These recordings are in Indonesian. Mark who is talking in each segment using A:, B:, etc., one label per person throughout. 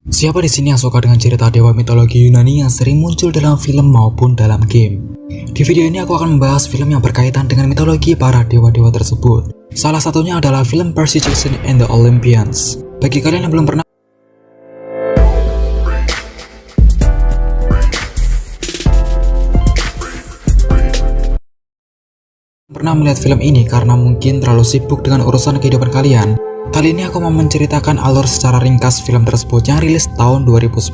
A: Siapa di sini yang suka dengan cerita dewa mitologi Yunani yang sering muncul dalam film maupun dalam game? Di video ini aku akan membahas film yang berkaitan dengan mitologi para dewa-dewa tersebut. Salah satunya adalah film Percy Jackson and the Olympians. Bagi kalian yang belum pernah melihat film ini karena mungkin terlalu sibuk dengan urusan kehidupan kalian, kali ini aku mau menceritakan alur secara ringkas film tersebut yang rilis tahun 2010.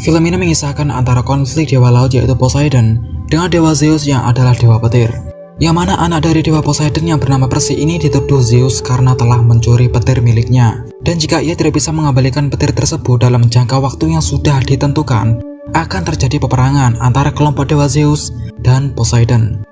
A: Film ini mengisahkan antara konflik dewa laut yaitu Poseidon dengan dewa Zeus yang adalah dewa petir. Yang mana anak dari dewa Poseidon yang bernama Percy ini dituduh Zeus karena telah mencuri petir miliknya. Dan jika ia tidak bisa mengembalikan petir tersebut dalam jangka waktu yang sudah ditentukan, akan terjadi peperangan antara kelompok dewa Zeus dan Poseidon.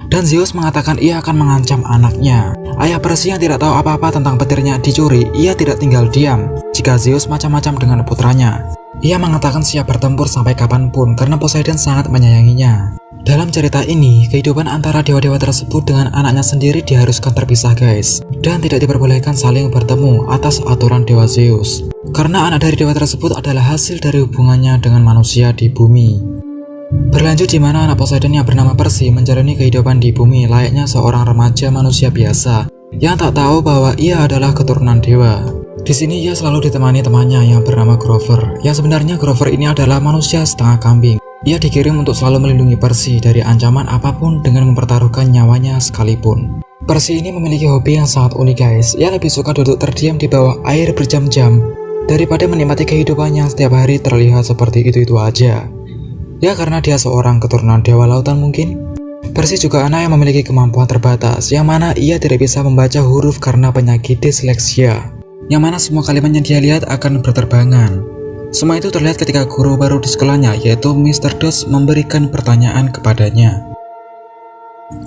A: Dan Zeus mengatakan ia akan mengancam anaknya. Ayah Percy yang tidak tahu apa-apa tentang petirnya dicuri, ia tidak tinggal diam jika Zeus macam-macam dengan putranya. Ia mengatakan siap bertempur sampai kapanpun karena Poseidon sangat menyayanginya. Dalam cerita ini, kehidupan antara dewa-dewa tersebut dengan anaknya sendiri diharuskan terpisah guys, dan tidak diperbolehkan saling bertemu atas aturan dewa Zeus. Karena anak dari dewa tersebut adalah hasil dari hubungannya dengan manusia di bumi. Berlanjut di mana anak Poseidon yang bernama Percy menjalani kehidupan di bumi layaknya seorang remaja manusia biasa yang tak tahu bahwa ia adalah keturunan dewa. Di sini ia selalu ditemani temannya yang bernama Grover. Yang sebenarnya Grover ini adalah manusia setengah kambing. Ia dikirim untuk selalu melindungi Percy dari ancaman apapun dengan mempertaruhkan nyawanya sekalipun. Percy ini memiliki hobi yang sangat unik guys. Ia lebih suka duduk terdiam di bawah air berjam-jam daripada menikmati kehidupannya setiap hari terlihat seperti itu-itu aja. Ya karena dia seorang keturunan dewa lautan mungkin. Percy juga anak yang memiliki kemampuan terbatas, yang mana ia tidak bisa membaca huruf karena penyakit disleksia, yang mana semua kalimat yang dia lihat akan berterbangan. Semua itu terlihat ketika guru baru di sekolahnya yaitu Mr. Dodge memberikan pertanyaan kepadanya.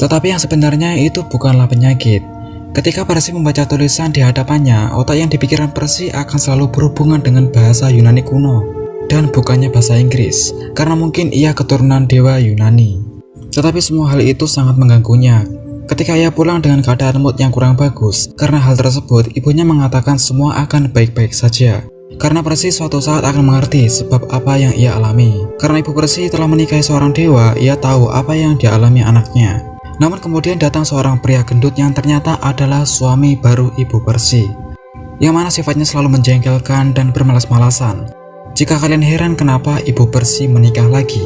A: Tetapi yang sebenarnya itu bukanlah penyakit. Ketika Percy membaca tulisan di hadapannya, otak yang dipikirkan Percy akan selalu berhubungan dengan bahasa Yunani kuno dan bukannya bahasa Inggris, karena mungkin ia keturunan dewa Yunani. Tetapi semua hal itu sangat mengganggunya. Ketika ia pulang dengan keadaan mood yang kurang bagus, karena hal tersebut ibunya mengatakan semua akan baik-baik saja. Karena Percy suatu saat akan mengerti sebab apa yang ia alami. Karena ibu Percy telah menikahi seorang dewa, ia tahu apa yang dialami anaknya. Namun kemudian datang seorang pria gendut yang ternyata adalah suami baru ibu Percy, yang mana sifatnya selalu menjengkelkan dan bermalas-malasan. Jika kalian heran kenapa ibu Percy menikah lagi,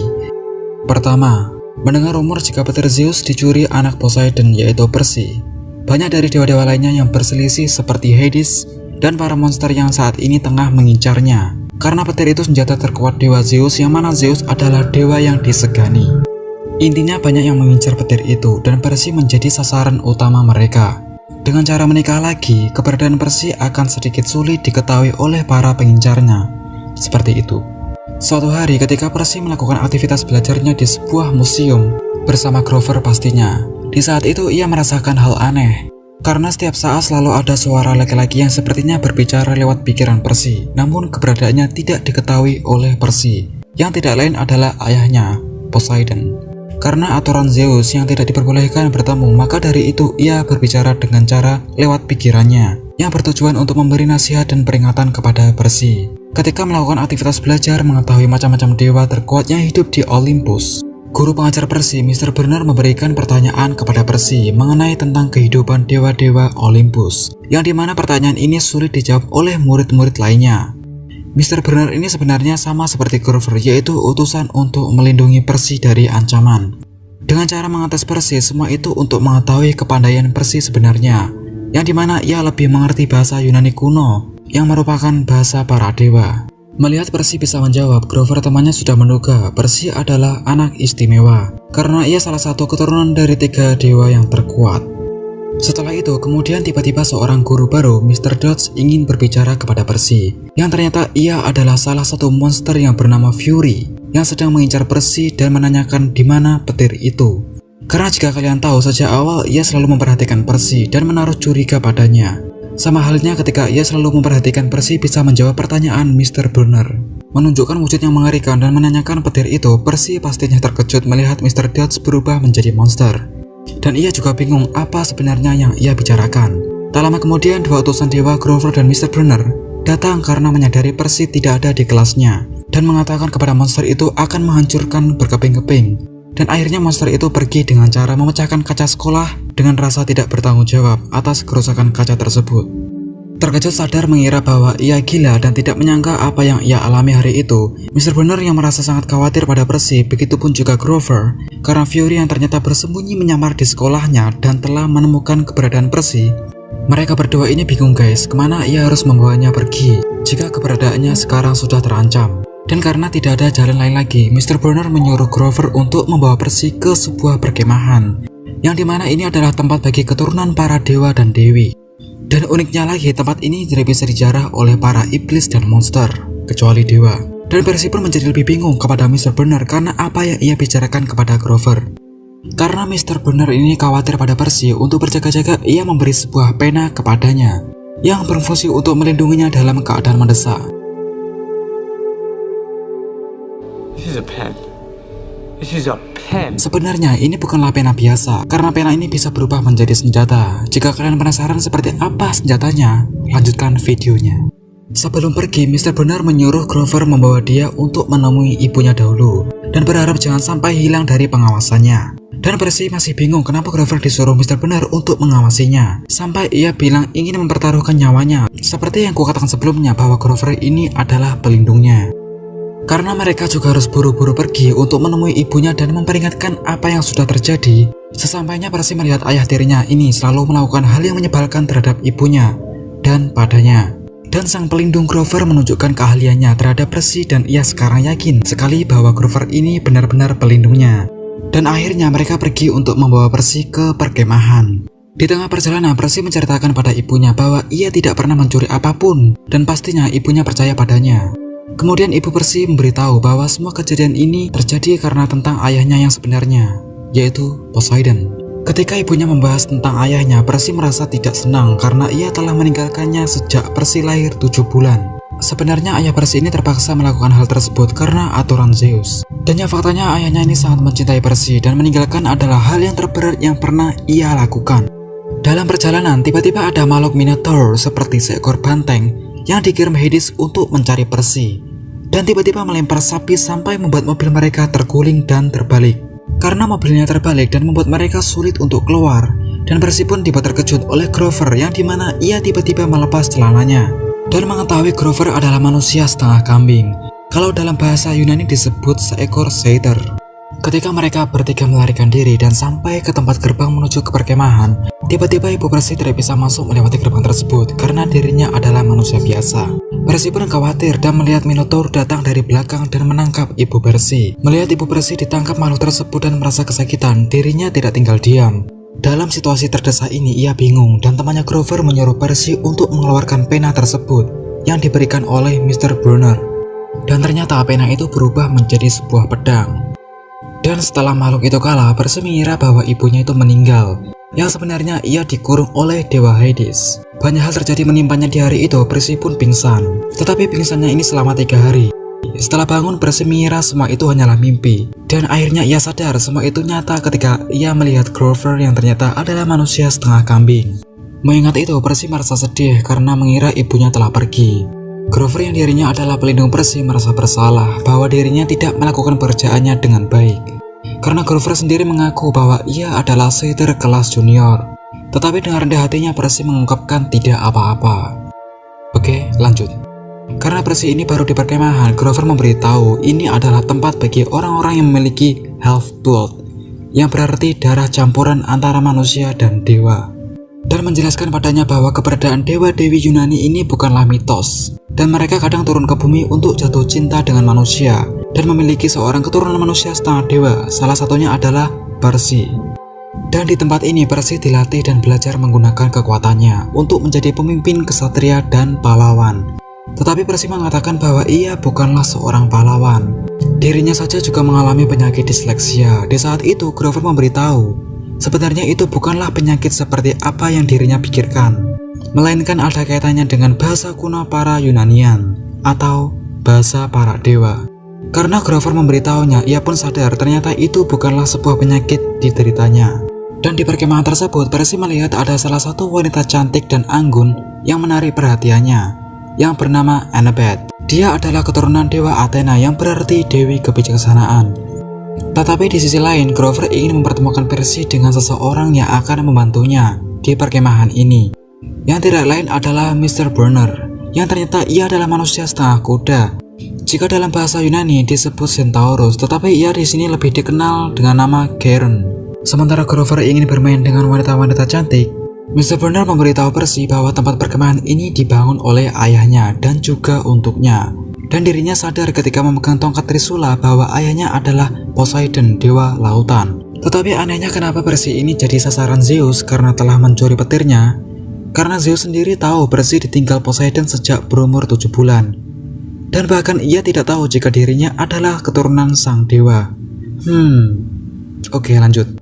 A: pertama, mendengar rumor jika petir Zeus dicuri anak Poseidon yaitu Percy. Banyak dari dewa-dewa lainnya yang berselisih seperti Hades dan para monster yang saat ini tengah mengincarnya. Karena petir itu senjata terkuat dewa Zeus, yang mana Zeus adalah dewa yang disegani. Intinya banyak yang mengincar petir itu dan Percy menjadi sasaran utama mereka. Dengan cara menikah lagi, keberadaan Percy akan sedikit sulit diketahui oleh para pengincarnya. Seperti itu. Suatu hari ketika Percy melakukan aktivitas belajarnya di sebuah museum bersama Grover pastinya. Di saat itu ia merasakan hal aneh. Karena setiap saat selalu ada suara laki-laki yang sepertinya berbicara lewat pikiran Percy. Namun keberadaannya tidak diketahui oleh Percy, yang tidak lain adalah ayahnya, Poseidon. Karena aturan Zeus yang tidak diperbolehkan bertemu, maka dari itu ia berbicara dengan cara lewat pikirannya, yang bertujuan untuk memberi nasihat dan peringatan kepada Percy. Ketika melakukan aktivitas belajar mengetahui macam-macam dewa terkuat yang hidup di Olympus, guru pengajar Percy, Mr. Burner, memberikan pertanyaan kepada Percy mengenai tentang kehidupan dewa-dewa Olympus, yang dimana pertanyaan ini sulit dijawab oleh murid-murid lainnya. Mr. Burner ini sebenarnya sama seperti Grover, yaitu utusan untuk melindungi Percy dari ancaman. Dengan cara mengetes Percy, semua itu untuk mengetahui kepandaian Percy sebenarnya, yang dimana ia lebih mengerti bahasa Yunani kuno, yang merupakan bahasa para dewa. Melihat Percy bisa menjawab, Grover temannya sudah menduga Percy adalah anak istimewa, karena ia salah satu keturunan dari 3 dewa yang terkuat. Setelah itu, kemudian tiba-tiba seorang guru baru, Mr. Dodge, ingin berbicara kepada Percy, yang ternyata ia adalah salah satu monster yang bernama Fury, yang sedang mengincar Percy dan menanyakan di mana petir itu. Karena jika kalian tahu, sejak awal ia selalu memperhatikan Percy dan menaruh curiga padanya. Sama halnya ketika ia selalu memperhatikan Percy bisa menjawab pertanyaan Mr. Burner, menunjukkan wujud yang mengerikan dan menanyakan petir itu. Percy pastinya terkejut melihat Mr. Dodge berubah menjadi monster. Dan ia juga bingung apa sebenarnya yang ia bicarakan. Tak lama kemudian, 2 utusan dewa Grover dan Mr. Burner datang karena menyadari Percy tidak ada di kelasnya dan mengatakan kepada monster itu akan menghancurkan berkeping-keping. Dan akhirnya monster itu pergi dengan cara memecahkan kaca sekolah dengan rasa tidak bertanggung jawab atas kerusakan kaca tersebut. Terkejut sadar mengira bahwa ia gila dan tidak menyangka apa yang ia alami hari itu, Mr. Bonner yang merasa sangat khawatir pada Percy, begitupun juga Grover, karena Fury yang ternyata bersembunyi menyamar di sekolahnya dan telah menemukan keberadaan Percy. Mereka berdua ini bingung guys, kemana ia harus membawanya pergi jika keberadaannya sekarang sudah terancam. Dan karena tidak ada jalan lain lagi, Mr. Bonner menyuruh Grover untuk membawa Percy ke sebuah perkemahan, yang dimana ini adalah tempat bagi keturunan para dewa dan dewi. Dan uniknya lagi, tempat ini tidak bisa dijarah oleh para iblis dan monster, kecuali dewa. Dan Percy pun menjadi lebih bingung kepada Mr. Bonner karena apa yang ia bicarakan kepada Grover. Karena Mr. Bonner ini khawatir pada Percy, untuk berjaga-jaga ia memberi sebuah pena kepadanya, yang berfungsi untuk melindunginya dalam keadaan mendesak.
B: This is a pen. This is a pen.
A: Sebenarnya ini bukanlah pena biasa, karena pena ini bisa berubah menjadi senjata. Jika kalian penasaran seperti apa senjatanya, lanjutkan videonya. Sebelum pergi, Mr. Bonner menyuruh Grover membawa dia untuk menemui ibunya dahulu, dan berharap jangan sampai hilang dari pengawasannya. Dan Percy masih bingung kenapa Grover disuruh Mr. Bonner untuk mengawasinya, sampai ia bilang ingin mempertaruhkan nyawanya. Seperti yang kukatakan sebelumnya bahwa Grover ini adalah pelindungnya. Karena mereka juga harus buru-buru pergi untuk menemui ibunya dan memperingatkan apa yang sudah terjadi. Sesampainya Percy melihat ayah tirinya ini selalu melakukan hal yang menyebalkan terhadap ibunya dan padanya. Dan sang pelindung Grover menunjukkan keahliannya terhadap Percy dan ia sekarang yakin sekali bahwa Grover ini benar-benar pelindungnya. Dan akhirnya mereka pergi untuk membawa Percy ke perkemahan. Di tengah perjalanan, Percy menceritakan pada ibunya bahwa ia tidak pernah mencuri apapun dan pastinya ibunya percaya padanya. Kemudian ibu Percy memberitahu bahwa semua kejadian ini terjadi karena tentang ayahnya yang sebenarnya, yaitu Poseidon. Ketika ibunya membahas tentang ayahnya, Percy merasa tidak senang karena ia telah meninggalkannya sejak Percy lahir 7 bulan. Sebenarnya ayah Percy ini terpaksa melakukan hal tersebut karena aturan Zeus. Dan yang faktanya ayahnya ini sangat mencintai Percy dan meninggalkan adalah hal yang terberat yang pernah ia lakukan. Dalam perjalanan, tiba-tiba ada makhluk Minotaur seperti seekor banteng yang dikirim Hades untuk mencari Percy, dan tiba-tiba melempar sapi sampai membuat mobil mereka terguling dan terbalik. Karena mobilnya terbalik dan membuat mereka sulit untuk keluar, dan Percy pun tiba terkejut oleh Grover yang dimana ia tiba-tiba melepas celananya dan mengetahui Grover adalah manusia setengah kambing. Kalau dalam bahasa Yunani disebut seekor satyr. Ketika mereka bertiga melarikan diri dan sampai ke tempat gerbang menuju ke perkemahan, tiba-tiba ibu Percy tidak bisa masuk melewati gerbang tersebut karena dirinya adalah manusia biasa. Percy pun khawatir dan melihat Minotaur datang dari belakang dan menangkap ibu Percy. Melihat ibu Percy ditangkap makhluk tersebut dan merasa kesakitan, dirinya tidak tinggal diam. Dalam situasi terdesak ini ia bingung dan temannya Grover menyuruh Percy untuk mengeluarkan pena tersebut yang diberikan oleh Mr. Bonner. Dan ternyata pena itu berubah menjadi sebuah pedang. Dan setelah makhluk itu kalah, Percy mengira bahwa ibunya itu meninggal, yang sebenarnya ia dikurung oleh Dewa Hades. Banyak hal terjadi menimpanya di hari itu. Percy pun pingsan, tetapi pingsannya ini selama 3 hari. Setelah bangun, Percy mengira semua itu hanyalah mimpi, dan akhirnya ia sadar semua itu nyata ketika ia melihat Grover yang ternyata adalah manusia setengah kambing. Mengingat itu, Percy merasa sedih karena mengira ibunya telah pergi. Grover yang dirinya adalah pelindung Percy merasa bersalah bahwa dirinya tidak melakukan pekerjaannya dengan baik. Karena Grover sendiri mengaku bahwa ia adalah satyr kelas junior. Tetapi dengan rendah hatinya Percy mengungkapkan tidak apa-apa. Oke, lanjut. Karena Percy ini baru di perkemahan, Grover memberitahu ini adalah tempat bagi orang-orang yang memiliki half-blood, yang berarti darah campuran antara manusia dan dewa. Dan menjelaskan padanya bahwa keberadaan dewa-dewi Yunani ini bukanlah mitos, dan mereka kadang turun ke bumi untuk jatuh cinta dengan manusia dan memiliki seorang keturunan manusia setengah dewa, salah satunya adalah Percy. Dan di tempat ini Percy dilatih dan belajar menggunakan kekuatannya untuk menjadi pemimpin kesatria dan pahlawan. Tetapi Percy mengatakan bahwa ia bukanlah seorang pahlawan. Dirinya saja juga mengalami penyakit disleksia. Di saat itu Grover memberitahu sebenarnya itu bukanlah penyakit seperti apa yang dirinya pikirkan, melainkan ada kaitannya dengan bahasa kuno para Yunanian atau bahasa para dewa. Karena Grover memberitahunya, ia pun sadar ternyata itu bukanlah sebuah penyakit dideritanya. Dan di perkemahan tersebut, Percy melihat ada salah satu wanita cantik dan anggun yang menarik perhatiannya. yang bernama Annabeth. Dia adalah keturunan dewa Athena yang berarti dewi kebijaksanaan. Tetapi di sisi lain, Grover ingin mempertemukan Percy dengan seseorang yang akan membantunya di perkemahan ini, yang tidak lain adalah Mr. Burner, yang ternyata ia adalah manusia setengah kuda. Jika dalam bahasa Yunani disebut Centaurus, tetapi ia di sini lebih dikenal dengan nama Garen. Sementara Grover ingin bermain dengan wanita-wanita cantik, Mr. Burner memberitahu Percy bahwa tempat perkemahan ini dibangun oleh ayahnya dan juga untuknya. Dan dirinya sadar ketika memegang tongkat Trisula bahwa ayahnya adalah Poseidon, dewa lautan. Tetapi anehnya kenapa Percy ini jadi sasaran Zeus karena telah mencuri petirnya? Karena Zeus sendiri tahu Percy ditinggal Poseidon sejak berumur 7 bulan. Dan bahkan ia tidak tahu jika dirinya adalah keturunan sang dewa. Oke, lanjut.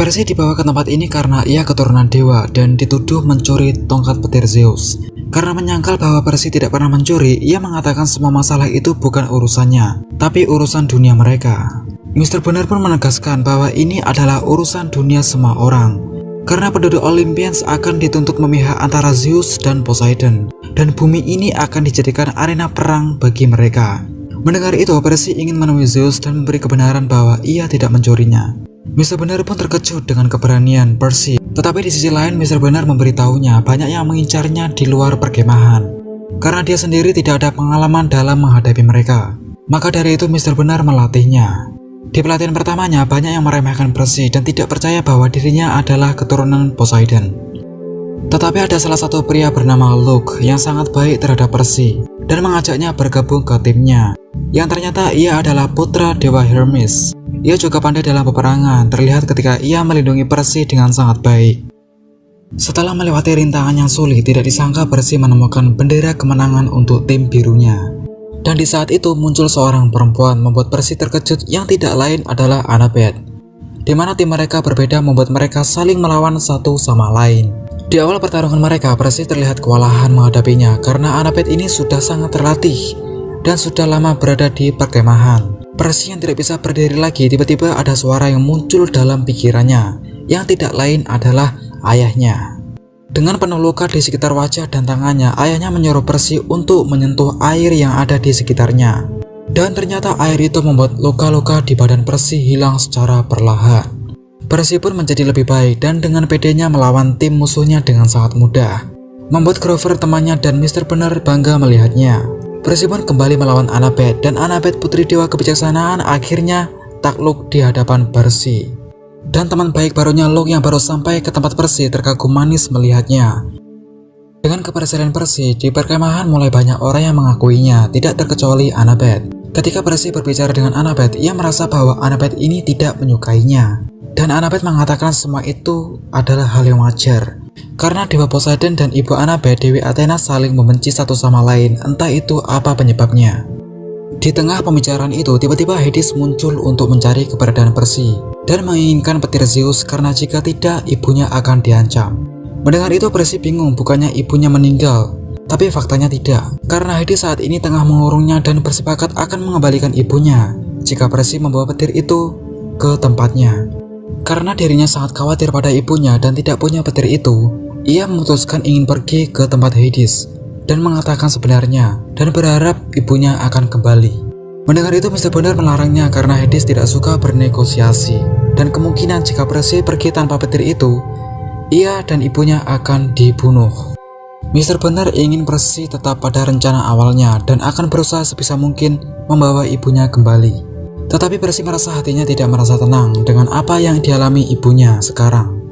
A: Percy dibawa ke tempat ini karena ia keturunan dewa dan dituduh mencuri tongkat petir Zeus. Karena menyangkal bahwa Percy tidak pernah mencuri, ia mengatakan semua masalah itu bukan urusannya, tapi urusan dunia mereka. Mr. Burner pun menegaskan bahwa ini adalah urusan dunia semua orang. Karena penduduk Olympians akan dituntut memihak antara Zeus dan Poseidon, dan bumi ini akan dijadikan arena perang bagi mereka. Mendengar itu, Percy ingin menemui Zeus dan memberi kebenaran bahwa ia tidak mencurinya. Mr. Burner pun terkejut dengan keberanian Percy, tetapi di sisi lain Mr. Burner memberitahunya banyak yang mengincarnya di luar perkemahan, karena dia sendiri tidak ada pengalaman dalam menghadapi mereka. Maka dari itu Mr. Burner melatihnya. Di pelatihan pertamanya banyak yang meremehkan Percy dan tidak percaya bahwa dirinya adalah keturunan Poseidon. Tetapi ada salah satu pria bernama Luke yang sangat baik terhadap Percy dan mengajaknya bergabung ke timnya, yang ternyata ia adalah putra dewa Hermes. Ia juga pandai dalam peperangan, terlihat ketika ia melindungi Percy dengan sangat baik. Setelah melewati rintangan yang sulit, tidak disangka Percy menemukan bendera kemenangan untuk tim birunya. Dan di saat itu muncul seorang perempuan membuat Percy terkejut yang tidak lain adalah Annabeth. Di mana tim mereka berbeda membuat mereka saling melawan satu sama lain. Di awal pertarungan mereka, Percy terlihat kewalahan menghadapinya karena Annabeth ini sudah sangat terlatih dan sudah lama berada di perkemahan. Percy yang tidak bisa berdiri lagi, tiba-tiba ada suara yang muncul dalam pikirannya, yang tidak lain adalah ayahnya. Dengan penuh luka di sekitar wajah dan tangannya, ayahnya menyuruh Percy untuk menyentuh air yang ada di sekitarnya. Dan ternyata air itu membuat luka-luka di badan Percy hilang secara perlahan. Percy pun menjadi lebih baik dan dengan pedenya melawan tim musuhnya dengan sangat mudah, membuat Grover temannya dan Mr. Burner bangga melihatnya. Percy pun kembali melawan Annabeth dan Annabeth putri dewa kebijaksanaan akhirnya takluk di hadapan Percy. Dan teman baik barunya Luke yang baru sampai ke tempat Percy terkagum manis melihatnya. Dengan keberhasilan Percy, di perkemahan mulai banyak orang yang mengakuinya, tidak terkecuali Annabeth. Ketika Percy berbicara dengan Annabeth, ia merasa bahwa Annabeth ini tidak menyukainya. Dan Annabeth mengatakan semua itu adalah hal yang wajar. Karena dewa Poseidon dan ibu Annabeth, Dewi Athena, saling membenci satu sama lain, entah itu apa penyebabnya. Di tengah pembicaraan itu, tiba-tiba Hades muncul untuk mencari keberadaan Percy dan menginginkan petir Zeus karena jika tidak, ibunya akan diancam. Mendengar itu, Percy bingung, bukannya ibunya meninggal, tapi faktanya tidak. Karena Hades saat ini tengah mengurungnya dan bersepakat akan mengembalikan ibunya jika Percy membawa petir itu ke tempatnya. Karena dirinya sangat khawatir pada ibunya dan tidak punya petir itu, ia memutuskan ingin pergi ke tempat Hades dan mengatakan sebenarnya dan berharap ibunya akan kembali. Mendengar itu, Mr. Burner melarangnya karena Hades tidak suka bernegosiasi dan kemungkinan jika Percy pergi tanpa petir itu, ia dan ibunya akan dibunuh. Mr. Burner ingin Percy tetap pada rencana awalnya dan akan berusaha sebisa mungkin membawa ibunya kembali. Tetapi Percy merasa hatinya tidak merasa tenang dengan apa yang dialami ibunya sekarang.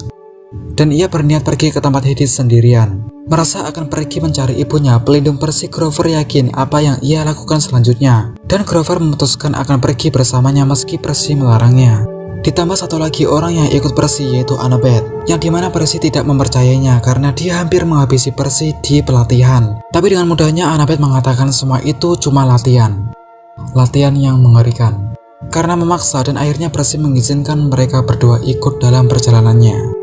A: Dan ia berniat pergi ke tempat Hades sendirian. Merasa akan pergi mencari ibunya, pelindung Percy Grover yakin apa yang ia lakukan selanjutnya. Dan Grover memutuskan akan pergi bersamanya meski Percy melarangnya. Ditambah satu lagi orang yang ikut Percy yaitu Annabeth, yang dimana Percy tidak mempercayainya karena dia hampir menghabisi Percy di pelatihan. Tapi dengan mudahnya Annabeth mengatakan semua itu cuma latihan. Latihan yang mengerikan. Karena memaksa dan akhirnya Percy mengizinkan mereka berdua ikut dalam perjalanannya.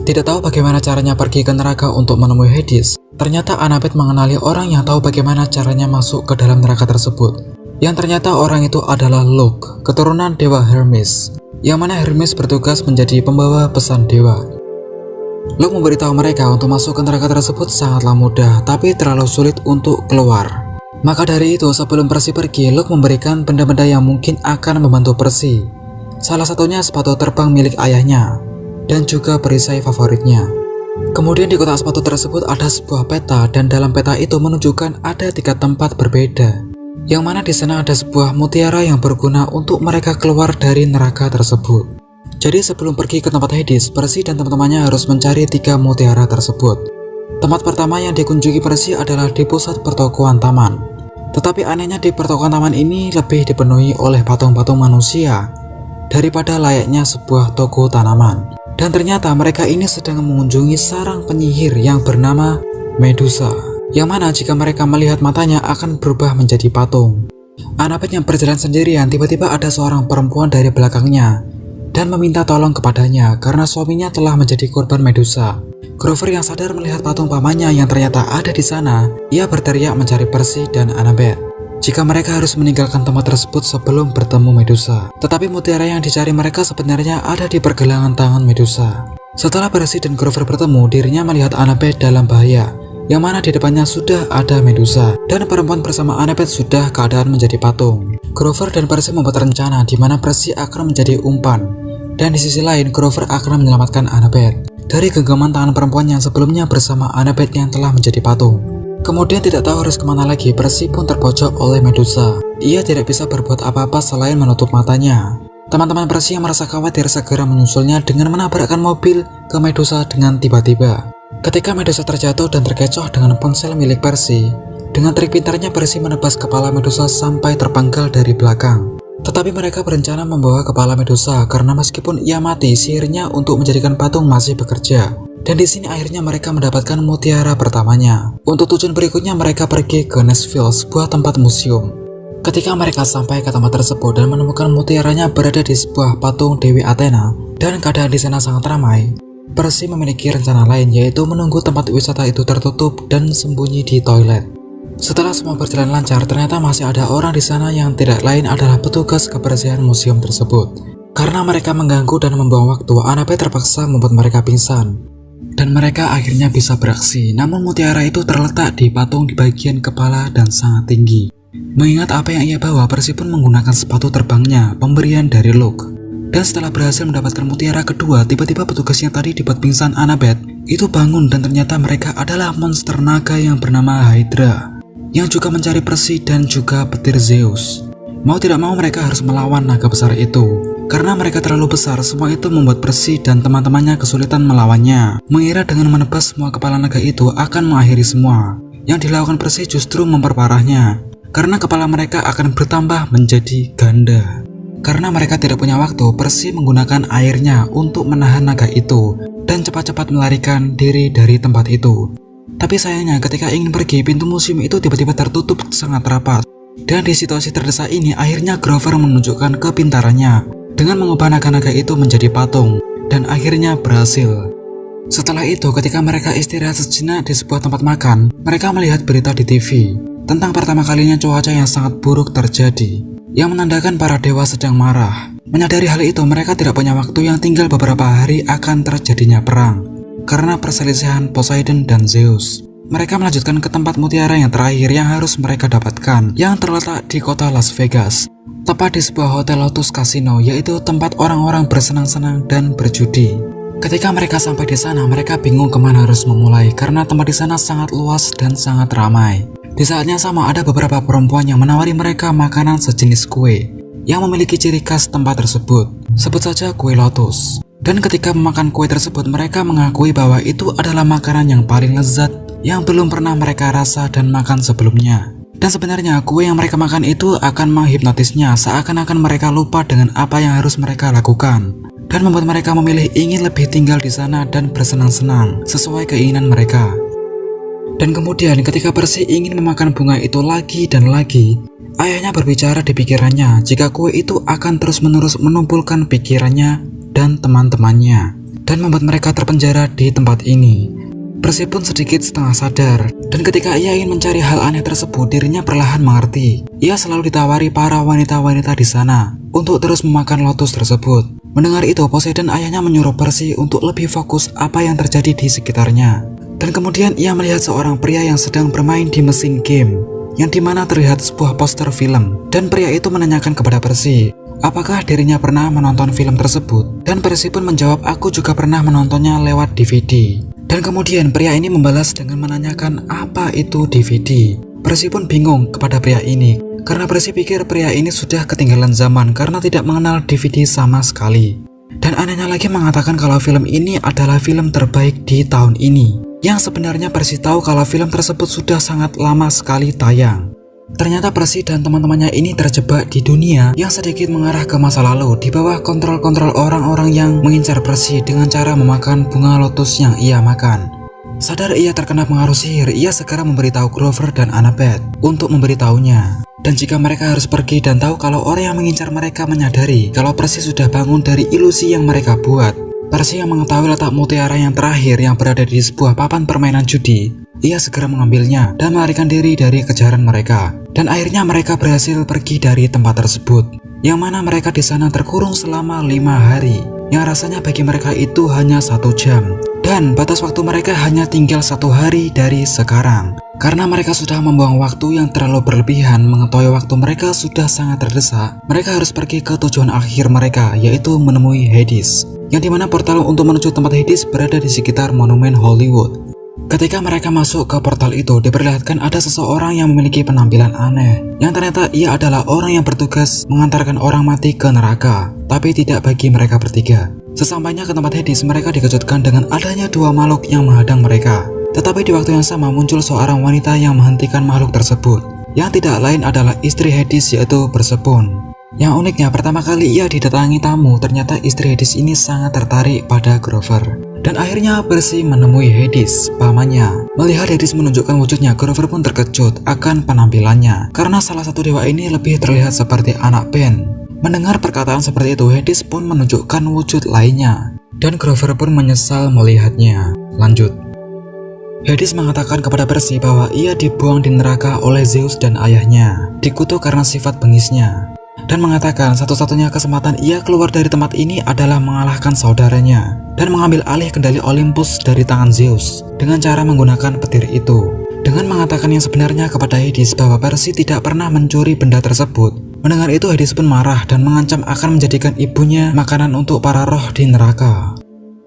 A: Tidak tahu bagaimana caranya pergi ke neraka untuk menemui Hades. Ternyata Annabeth mengenali orang yang tahu bagaimana caranya masuk ke dalam neraka tersebut. Yang ternyata orang itu adalah Luke, keturunan dewa Hermes, yang mana Hermes bertugas menjadi pembawa pesan dewa. Luke memberitahu mereka untuk masuk ke neraka tersebut sangatlah mudah, tapi terlalu sulit untuk keluar. Maka dari itu, sebelum Percy pergi, Luke memberikan benda-benda yang mungkin akan membantu Percy. Salah satunya sepatu terbang milik ayahnya, dan juga perisai favoritnya. Kemudian di kotak sepatu tersebut ada sebuah peta, dan dalam peta itu menunjukkan ada 3 tempat berbeda, yang mana di sana ada sebuah mutiara yang berguna untuk mereka keluar dari neraka tersebut. Jadi sebelum pergi ke tempat Hades, Percy dan teman-temannya harus mencari 3 mutiara tersebut. Tempat pertama yang dikunjungi Percy adalah di pusat pertokoan taman. Tetapi anehnya di pertokoan taman ini lebih dipenuhi oleh patung-patung manusia daripada layaknya sebuah toko tanaman. Dan ternyata mereka ini sedang mengunjungi sarang penyihir yang bernama Medusa, yang mana jika mereka melihat matanya akan berubah menjadi patung. Annabeth yang berjalan sendirian, tiba-tiba ada seorang perempuan dari belakangnya dan meminta tolong kepadanya karena suaminya telah menjadi korban Medusa. Grover yang sadar melihat patung pamannya yang ternyata ada di sana, ia berteriak mencari Percy dan Annabeth jika mereka harus meninggalkan tempat tersebut sebelum bertemu Medusa. Tetapi mutiara yang dicari mereka sebenarnya ada di pergelangan tangan Medusa. Setelah Percy dan Grover bertemu, dirinya melihat Annabeth dalam bahaya, yang mana di depannya sudah ada Medusa, dan perempuan bersama Annabeth sudah keadaan menjadi patung. Grover dan Percy membuat rencana di mana Percy akan menjadi umpan, dan di sisi lain Grover akan menyelamatkan Annabeth dari genggaman tangan perempuan yang sebelumnya bersama Annabeth yang telah menjadi patung. Kemudian tidak tahu harus kemana lagi, Percy pun terpojok oleh Medusa. Ia tidak bisa berbuat apa-apa selain menutup matanya. Teman-teman Percy yang merasa khawatir segera menyusulnya dengan menabrakkan mobil ke Medusa dengan tiba-tiba. Ketika Medusa terjatuh dan terkecoh dengan ponsel milik Percy, dengan trik pintarnya Percy menebas kepala Medusa sampai terpenggal dari belakang. Tetapi mereka berencana membawa kepala Medusa karena meskipun ia mati, sihirnya untuk menjadikan patung masih bekerja. Dan di sini akhirnya mereka mendapatkan mutiara pertamanya. Untuk tujuan berikutnya mereka pergi ke Nashville, sebuah tempat museum. Ketika mereka sampai ke tempat tersebut dan menemukan mutiaranya berada di sebuah patung Dewi Athena dan keadaan di sana sangat ramai, Percy memiliki rencana lain, yaitu menunggu tempat wisata itu tertutup dan sembunyi di toilet. Setelah semua berjalan lancar, ternyata masih ada orang di sana yang tidak lain adalah petugas kebersihan museum tersebut. Karena mereka mengganggu dan membuang waktu, Annabeth terpaksa membuat mereka pingsan. Dan mereka akhirnya bisa beraksi, namun mutiara itu terletak di patung di bagian kepala dan sangat tinggi. Mengingat apa yang ia bawa, Percy pun menggunakan sepatu terbangnya, pemberian dari Luke. Dan setelah berhasil mendapatkan mutiara kedua, tiba-tiba petugas yang tadi dibuat pingsan Annabeth itu bangun dan ternyata mereka adalah monster naga yang bernama Hydra, yang juga mencari Percy dan juga petir Zeus. Mau tidak mau mereka harus melawan naga besar itu. Karena mereka terlalu besar, semua itu membuat Percy dan teman-temannya kesulitan melawannya. Mengira dengan menebas semua kepala naga itu akan mengakhiri semua. Yang dilakukan Percy justru memperparahnya, karena kepala mereka akan bertambah menjadi ganda. Karena mereka tidak punya waktu, Percy menggunakan airnya untuk menahan naga itu dan cepat-cepat melarikan diri dari tempat itu. Tapi sayangnya ketika ingin pergi, pintu museum itu tiba-tiba tertutup sangat rapat. Dan di situasi terdesak ini, akhirnya Grover menunjukkan kepintarannya dengan mengubah naga-naga itu menjadi patung, dan akhirnya berhasil. Setelah itu, ketika mereka istirahat sejenak di sebuah tempat makan, mereka melihat berita di TV tentang pertama kalinya cuaca yang sangat buruk terjadi, yang menandakan para dewa sedang marah. Menyadari hal itu, mereka tidak punya waktu yang tinggal beberapa hari akan terjadinya perang karena perselisihan Poseidon dan Zeus. Mereka melanjutkan ke tempat mutiara yang terakhir yang harus mereka dapatkan, yang terletak di kota Las Vegas, tepat di sebuah hotel Lotus Casino, yaitu tempat orang-orang bersenang-senang dan berjudi. Ketika mereka sampai di sana, mereka bingung kemana harus memulai karena tempat di sana sangat luas dan sangat ramai. Di saatnya sama ada beberapa perempuan yang menawari mereka makanan sejenis kue yang memiliki ciri khas tempat tersebut. Sebut saja kue lotus. Dan ketika memakan kue tersebut, mereka mengakui bahwa itu adalah makanan yang paling lezat yang belum pernah mereka rasa dan makan sebelumnya. Dan sebenarnya kue yang mereka makan itu akan menghipnotisnya, seakan-akan mereka lupa dengan apa yang harus mereka lakukan, dan membuat mereka memilih ingin lebih tinggal di sana dan bersenang-senang sesuai keinginan mereka. Dan kemudian ketika Percy ingin memakan bunga itu lagi dan lagi, ayahnya berbicara di pikirannya jika kue itu akan terus-menerus menumpulkan pikirannya dan teman-temannya, dan membuat mereka terpenjara di tempat ini. Percy pun sedikit setengah sadar, dan ketika ia ingin mencari hal aneh tersebut, dirinya perlahan mengerti. Ia selalu ditawari para wanita-wanita di sana untuk terus memakan lotus tersebut. Mendengar itu, Poseidon ayahnya menyuruh Percy untuk lebih fokus apa yang terjadi di sekitarnya. Dan kemudian ia melihat seorang pria yang sedang bermain di mesin game, yang dimana terlihat sebuah poster film. Dan pria itu menanyakan kepada Percy, apakah dirinya pernah menonton film tersebut? Dan Percy pun menjawab, aku juga pernah menontonnya lewat DVD. Dan kemudian pria ini membalas dengan menanyakan apa itu DVD. Percy pun bingung kepada pria ini, karena Percy pikir pria ini sudah ketinggalan zaman karena tidak mengenal DVD sama sekali. Dan anehnya lagi mengatakan kalau film ini adalah film terbaik di tahun ini. Yang sebenarnya Percy tahu kalau film tersebut sudah sangat lama sekali tayang. Ternyata Percy dan teman-temannya ini terjebak di dunia yang sedikit mengarah ke masa lalu, di bawah kontrol orang-orang yang mengincar Percy dengan cara memakan bunga lotus yang ia makan. Sadar ia terkena pengaruh sihir, ia segera memberitahu Grover dan Annabeth untuk memberitahunya. Dan jika mereka harus pergi dan tahu kalau orang yang mengincar mereka menyadari kalau Percy sudah bangun dari ilusi yang mereka buat. Percy yang mengetahui letak mutiara yang terakhir yang berada di sebuah papan permainan judi, ia segera mengambilnya dan melarikan diri dari kejaran mereka. Dan akhirnya mereka berhasil pergi dari tempat tersebut, yang mana mereka di sana terkurung selama 5 hari, yang rasanya bagi mereka itu hanya 1 jam. Dan batas waktu mereka hanya tinggal 1 hari dari sekarang. Karena mereka sudah membuang waktu yang terlalu berlebihan, mengetahui waktu mereka sudah sangat terdesak, mereka harus pergi ke tujuan akhir mereka, yaitu menemui Hades, yang dimana portal untuk menuju tempat Hades berada di sekitar monumen Hollywood. Ketika mereka masuk ke portal itu, diperlihatkan ada seseorang yang memiliki penampilan aneh, yang ternyata ia adalah orang yang bertugas mengantarkan orang mati ke neraka, tapi tidak bagi mereka bertiga. Sesampainya ke tempat Hades, mereka dikejutkan dengan adanya 2 makhluk yang menghadang mereka. Tetapi di waktu yang sama muncul seorang wanita yang menghentikan makhluk tersebut, yang tidak lain adalah istri Hades, yaitu Persephone. Yang uniknya, pertama kali ia didatangi tamu, ternyata istri Hades ini sangat tertarik pada Grover. Dan akhirnya Percy menemui Hades, pamannya. Melihat Hades menunjukkan wujudnya, Grover pun terkejut akan penampilannya, karena salah satu dewa ini lebih terlihat seperti anak Ben. Mendengar perkataan seperti itu, Hades pun menunjukkan wujud lainnya, dan Grover pun menyesal melihatnya. Lanjut. Hades mengatakan kepada Percy bahwa ia dibuang di neraka oleh Zeus dan ayahnya, dikutuk karena sifat bengisnya, dan mengatakan satu-satunya kesempatan ia keluar dari tempat ini adalah mengalahkan saudaranya dan mengambil alih kendali Olympus dari tangan Zeus dengan cara menggunakan petir itu. Dengan mengatakan yang sebenarnya kepada Hades bahwa Percy tidak pernah mencuri benda tersebut. Mendengar itu, Hades pun marah dan mengancam akan menjadikan ibunya makanan untuk para roh di neraka.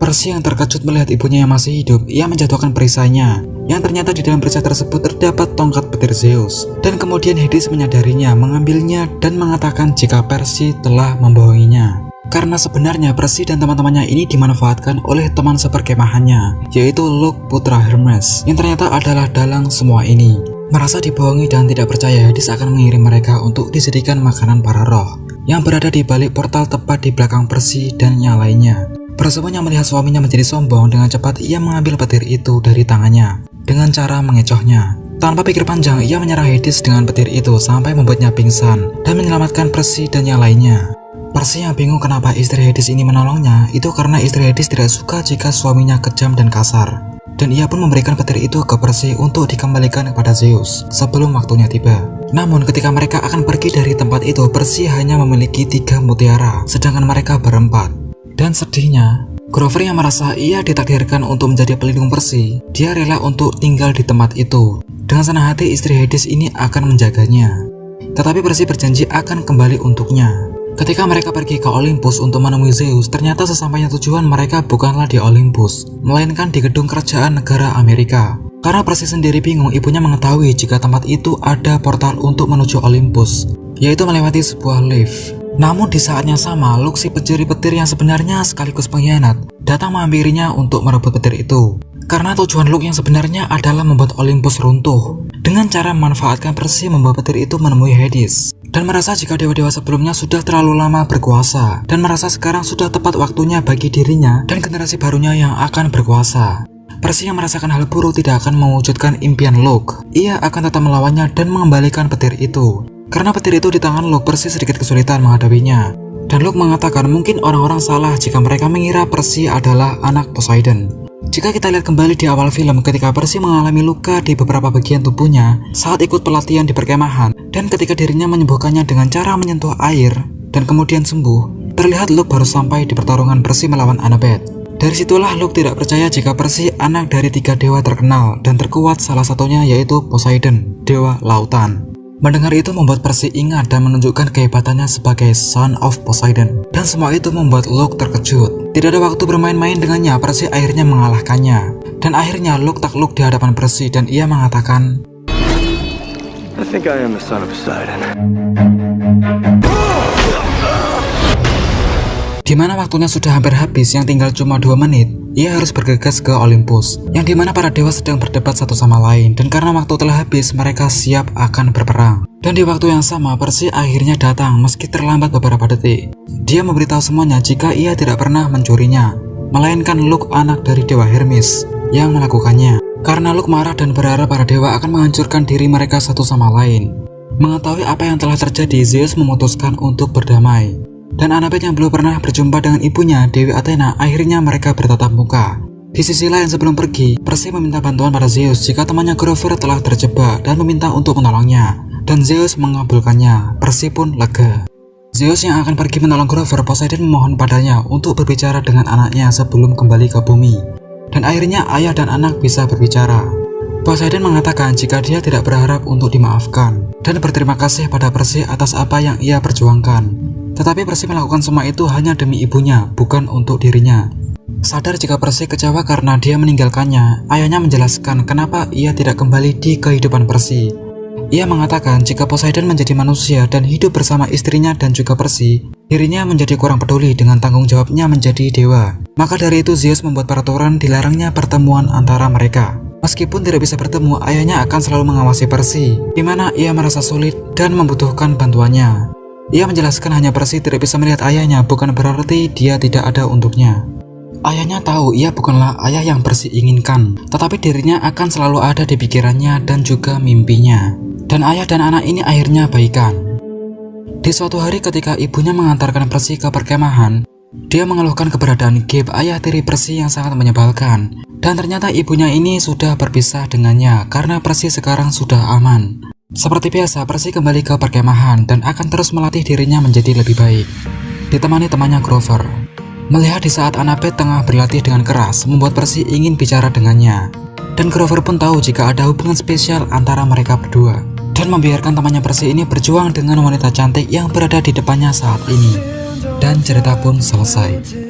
A: Percy yang terkejut melihat ibunya yang masih hidup, ia menjatuhkan perisainya, yang ternyata di dalam perisai tersebut terdapat tongkat petir Zeus. Dan kemudian Hades menyadarinya, mengambilnya dan mengatakan jika Percy telah membohonginya. Karena sebenarnya Percy dan teman-temannya ini dimanfaatkan oleh teman seperkemahannya, yaitu Luke putra Hermes, yang ternyata adalah dalang semua ini. Merasa dibohongi dan tidak percaya, Hades akan mengirim mereka untuk dijadikan makanan para roh, yang berada di balik portal tepat di belakang Percy dan yang lainnya. Persephone yang melihat suaminya menjadi sombong, dengan cepat ia mengambil petir itu dari tangannya dengan cara mengecohnya. Tanpa pikir panjang, ia menyerang Hades dengan petir itu sampai membuatnya pingsan dan menyelamatkan Percy dan yang lainnya. Percy yang bingung kenapa istri Hades ini menolongnya, itu karena istri Hades tidak suka jika suaminya kejam dan kasar. Dan ia pun memberikan petir itu ke Percy untuk dikembalikan kepada Zeus sebelum waktunya tiba. Namun ketika mereka akan pergi dari tempat itu, Percy hanya memiliki 3 mutiara, sedangkan mereka berempat. Dan sedihnya, Grover yang merasa ia ditakdirkan untuk menjadi pelindung Percy, dia rela untuk tinggal di tempat itu. Dengan senang hati istri Hades ini akan menjaganya. Tetapi Percy berjanji akan kembali untuknya. Ketika mereka pergi ke Olympus untuk menemui Zeus, ternyata sesampainya tujuan mereka bukanlah di Olympus, melainkan di gedung kerajaan negara Amerika. Karena Percy sendiri bingung, ibunya mengetahui jika tempat itu ada portal untuk menuju Olympus, yaitu melewati sebuah lift. Namun di saat yang sama, Luke si pencuri petir yang sebenarnya sekaligus pengkhianat datang menghampirinya untuk merebut petir itu. Karena tujuan Luke yang sebenarnya adalah membuat Olympus runtuh, dengan cara memanfaatkan Percy membawa petir itu menemui Hades, dan merasa jika dewa-dewa sebelumnya sudah terlalu lama berkuasa, dan merasa sekarang sudah tepat waktunya bagi dirinya dan generasi barunya yang akan berkuasa. Percy yang merasakan hal buruk tidak akan mewujudkan impian Luke. Ia akan tetap melawannya dan mengembalikan petir itu. Karena petir itu di tangan Luke, Percy sedikit kesulitan menghadapinya. Dan Luke mengatakan mungkin orang-orang salah jika mereka mengira Percy adalah anak Poseidon. Jika kita lihat kembali di awal film, ketika Percy mengalami luka di beberapa bagian tubuhnya saat ikut pelatihan di perkemahan, dan ketika dirinya menyembuhkannya dengan cara menyentuh air dan kemudian sembuh, Terlihat Luke baru sampai di pertarungan Percy melawan Annabeth. Dari situlah Luke tidak percaya jika Percy anak dari 3 dewa terkenal dan terkuat, salah satunya yaitu Poseidon, dewa lautan. Mendengar itu membuat Percy ingat dan menunjukkan kehebatannya sebagai Son of Poseidon. Dan semua itu membuat Luke terkejut. Tidak ada waktu bermain-main dengannya, Percy akhirnya mengalahkannya. Dan akhirnya Luke takluk di hadapan Percy dan ia mengatakan,
B: I think I am the son of Poseidon.
A: di mana waktunya sudah hampir habis, yang tinggal cuma 2 menit, ia harus bergegas ke Olympus, yang dimana para dewa sedang berdebat satu sama lain, dan karena waktu telah habis, mereka siap akan berperang. Dan di waktu yang sama, Percy akhirnya datang meski terlambat beberapa detik. Dia memberitahu semuanya jika ia tidak pernah mencurinya, melainkan Luke anak dari dewa Hermes yang melakukannya. Karena Luke marah dan berharap para dewa akan menghancurkan diri mereka satu sama lain. Mengetahui apa yang telah terjadi, Zeus memutuskan untuk berdamai. Dan Annabeth yang belum pernah berjumpa dengan ibunya, Dewi Athena, akhirnya mereka bertatap muka. Di sisi lain sebelum pergi, Percy meminta bantuan pada Zeus jika temannya Grover telah terjebak dan meminta untuk menolongnya. Dan Zeus mengabulkannya. Percy pun lega. Zeus yang akan pergi menolong Grover, Poseidon memohon padanya untuk berbicara dengan anaknya sebelum kembali ke bumi. Dan akhirnya ayah dan anak bisa berbicara. Poseidon mengatakan jika dia tidak berharap untuk dimaafkan dan berterima kasih pada Percy atas apa yang ia perjuangkan. Tetapi Percy melakukan semua itu hanya demi ibunya, bukan untuk dirinya. Sadar jika Percy kecewa karena dia meninggalkannya, ayahnya menjelaskan kenapa ia tidak kembali di kehidupan Percy. Ia mengatakan jika Poseidon menjadi manusia dan hidup bersama istrinya dan juga Percy, dirinya menjadi kurang peduli dengan tanggung jawabnya menjadi dewa. Maka dari itu Zeus membuat peraturan dilarangnya pertemuan antara mereka. Meskipun tidak bisa bertemu, ayahnya akan selalu mengawasi Percy, di mana ia merasa sulit dan membutuhkan bantuannya. Ia menjelaskan hanya Percy tidak bisa melihat ayahnya, bukan berarti dia tidak ada untuknya. Ayahnya tahu ia bukanlah ayah yang Percy inginkan, tetapi dirinya akan selalu ada di pikirannya dan juga mimpinya. Dan ayah dan anak ini akhirnya baikan. Di suatu hari ketika ibunya mengantarkan Percy ke perkemahan, dia mengeluhkan keberadaan Gabe, ayah tiri Percy yang sangat menyebalkan. Dan ternyata ibunya ini sudah berpisah dengannya karena Percy sekarang sudah aman. Seperti biasa, Percy kembali ke perkemahan dan akan terus melatih dirinya menjadi lebih baik, ditemani temannya Grover. Melihat di saat Annabeth tengah berlatih dengan keras, membuat Percy ingin bicara dengannya. Dan Grover pun tahu jika ada hubungan spesial antara mereka berdua, dan membiarkan temannya Percy ini berjuang dengan wanita cantik yang berada di depannya saat ini. Dan cerita pun selesai.